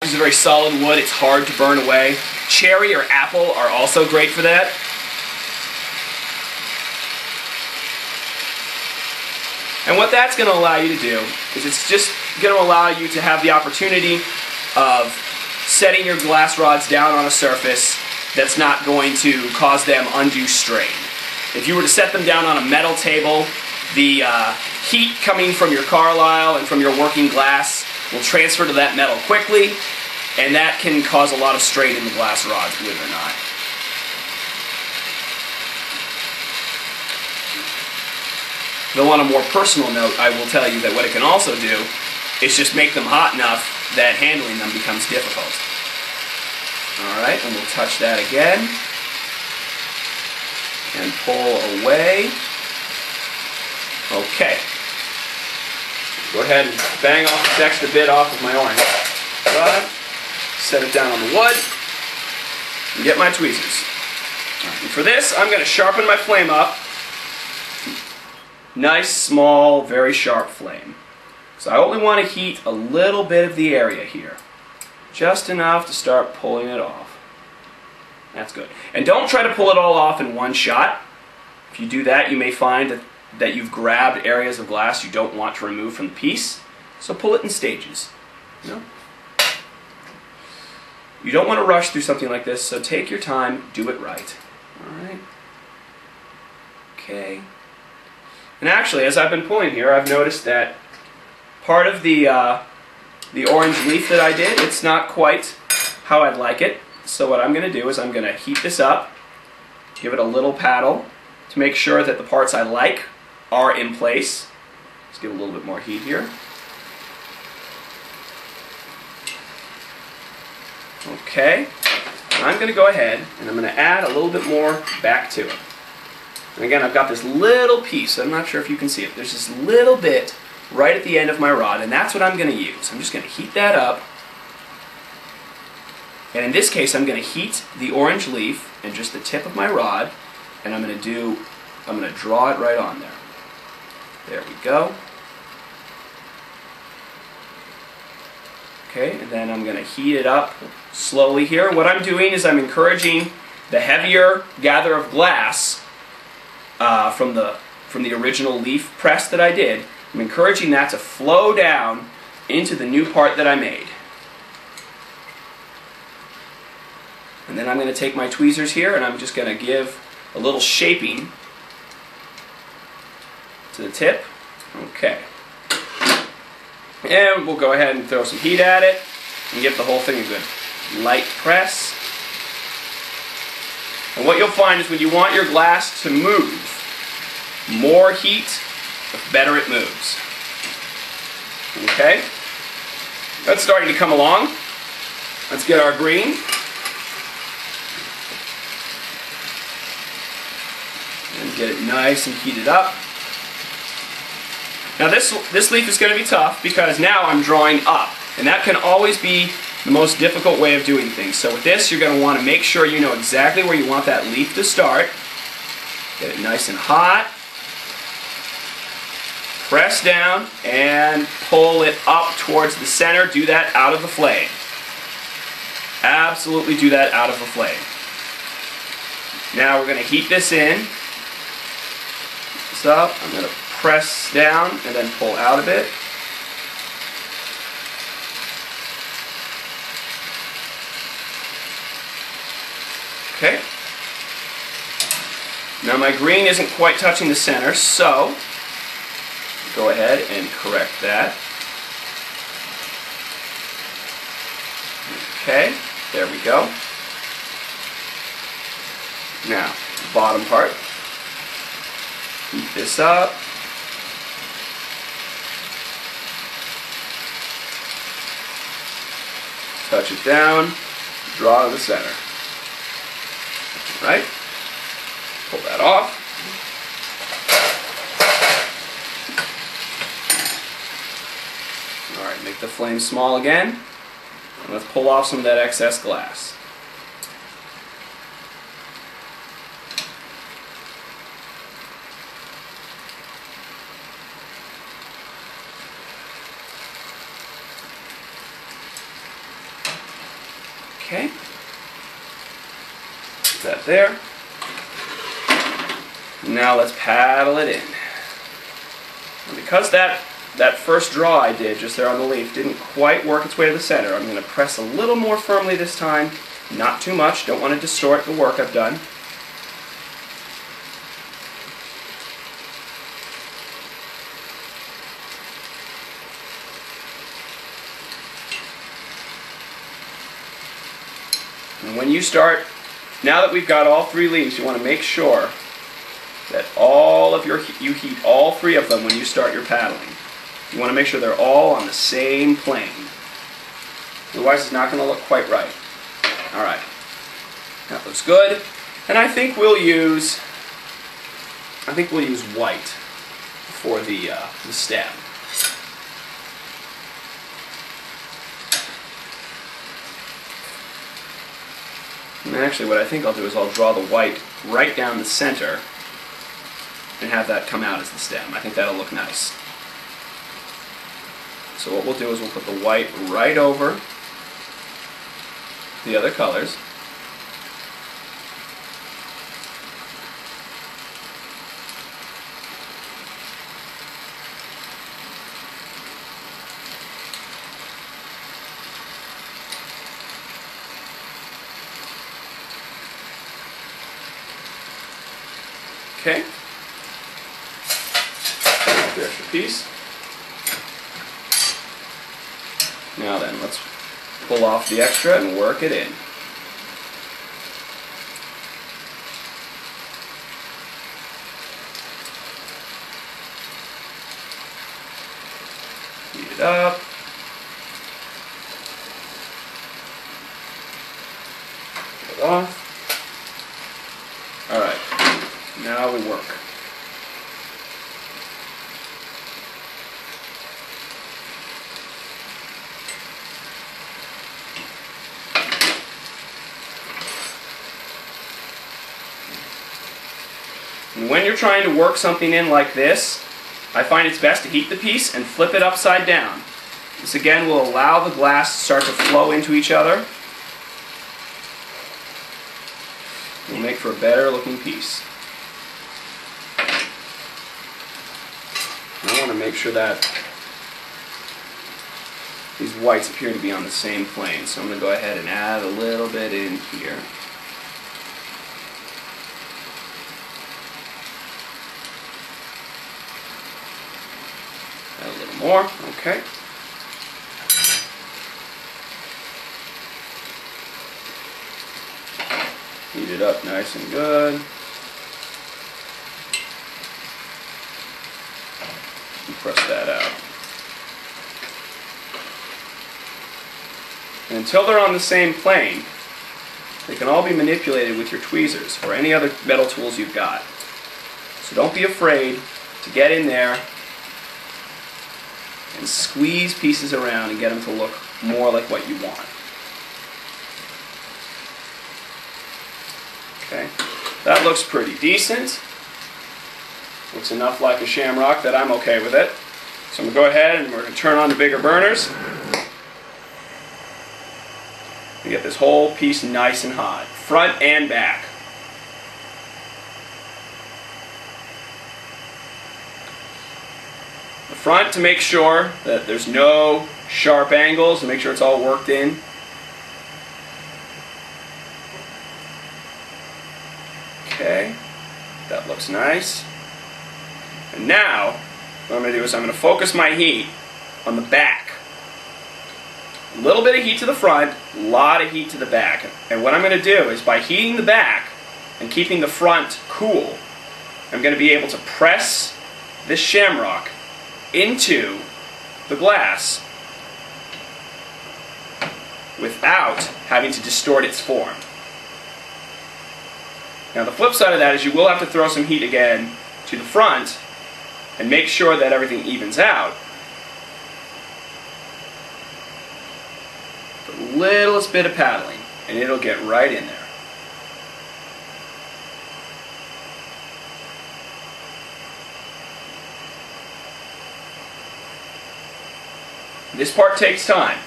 It's a very solid wood. It's hard to burn away. Cherry or apple are also great for that. And what that's going to allow you to do is it's just going to allow you to have the opportunity of setting your glass rods down on a surface that's not going to cause them undue strain. If you were to set them down on a metal table, the heat coming from your Carlisle and from your working glass will transfer to that metal quickly, and that can cause a lot of strain in the glass rods, believe it or not. Though on a more personal note, I will tell you that what it can also do is just make them hot enough that handling them becomes difficult. Alright, and we'll touch that again. And pull away. Okay. Go ahead and bang off this extra bit off of my orange rod. Set it down on the wood. And get my tweezers. Right, and for this, I'm going to sharpen my flame up. Nice, small, very sharp flame. So I only want to heat a little bit of the area here. Just enough to start pulling it off. That's good. And don't try to pull it all off in one shot. If you do that, you may find that you've grabbed areas of glass you don't want to remove from the piece. So pull it in stages. You know? You don't want to rush through something like this, so take your time, do it right. Alright. Okay. And actually, as I've been pulling here, I've noticed that part of the orange leaf that I did, it's not quite how I'd like it. So what I'm going to do is I'm going to heat this up, give it a little paddle to make sure that the parts I like are in place. Let's give it a little bit more heat here. Okay, and I'm going to go ahead and I'm going to add a little bit more back to it. And again, I've got this little piece, I'm not sure if you can see it, there's this little bit right at the end of my rod, and that's what I'm going to use. I'm just going to heat that up, and in this case I'm going to heat the orange leaf and just the tip of my rod, and I'm going to draw it right on there. There we go. Okay, and then I'm going to heat it up slowly here. What I'm doing is I'm encouraging the heavier gather of glass from the original leaf press that I did. I'm encouraging that to flow down into the new part that I made. And then I'm going to take my tweezers here and I'm just going to give a little shaping to the tip. Okay. And we'll go ahead and throw some heat at it and give the whole thing a good light press. And what you'll find is when you want your glass to move, more heat, the better it moves. Okay? That's starting to come along. Let's get our green. And get it nice and heated up. Now this leaf is going to be tough because now I'm drawing up. And that can always be the most difficult way of doing things. So with this, you're going to want to make sure you know exactly where you want that leaf to start. Get it nice and hot. Press down and pull it up towards the center. Do that out of the flame. Absolutely do that out of the flame. Now we're going to heat this in. Heat this up. I'm going to press down and then pull out a bit. Okay. Now my green isn't quite touching the center, so go ahead and correct that. Okay, there we go. Now, the bottom part. Heat this up. Touch it down, draw to the center. Right? Pull that off. Alright, make the flame small again. And let's pull off some of that excess glass. Okay. Put that there. Now let's paddle it in. And because that first draw I did just there on the leaf didn't quite work its way to the center, I'm going to press a little more firmly this time. Not too much. Don't want to distort the work I've done. And when you start, now that we've got all 3 leaves, you want to make sure that you heat all 3 of them when you start your paddling. You want to make sure they're all on the same plane. Otherwise it's not going to look quite right. Alright. That looks good. And I think we'll use white for the stem. And actually what I think I'll do is I'll draw the white right down the center and have that come out as the stem. I think that'll look nice. So what we'll do is we'll put the white right over the other colors. Okay. There's the piece. Now then, let's pull off the extra and work it in. Heat it up. Get it off. Alright, now we work. And when you're trying to work something in like this, I find it's best to heat the piece and flip it upside down. This again will allow the glass to start to flow into each other. It will make for a better looking piece. I want to make sure that these whites appear to be on the same plane, so I'm going to go ahead and add a little bit in here. Add a little more, okay. Heat it up nice and good. And press that out. And until they're on the same plane, they can all be manipulated with your tweezers or any other metal tools you've got. So don't be afraid to get in there and squeeze pieces around and get them to look more like what you want. Okay, that looks pretty decent. Looks enough like a shamrock that I'm okay with it. So I'm going to go ahead and we're going to turn on the bigger burners. We get this whole piece nice and hot, front and back. The front to make sure that there's no sharp angles, to make sure it's all worked in. Okay, that looks nice. And now, what I'm going to do is I'm going to focus my heat on the back. A little bit of heat to the front, a lot of heat to the back. And what I'm going to do is by heating the back and keeping the front cool, I'm going to be able to press this shamrock into the glass without having to distort its form. Now the flip side of that is you will have to throw some heat again to the front and make sure that everything evens out. The littlest bit of paddling and it'll get right in there. This part takes time.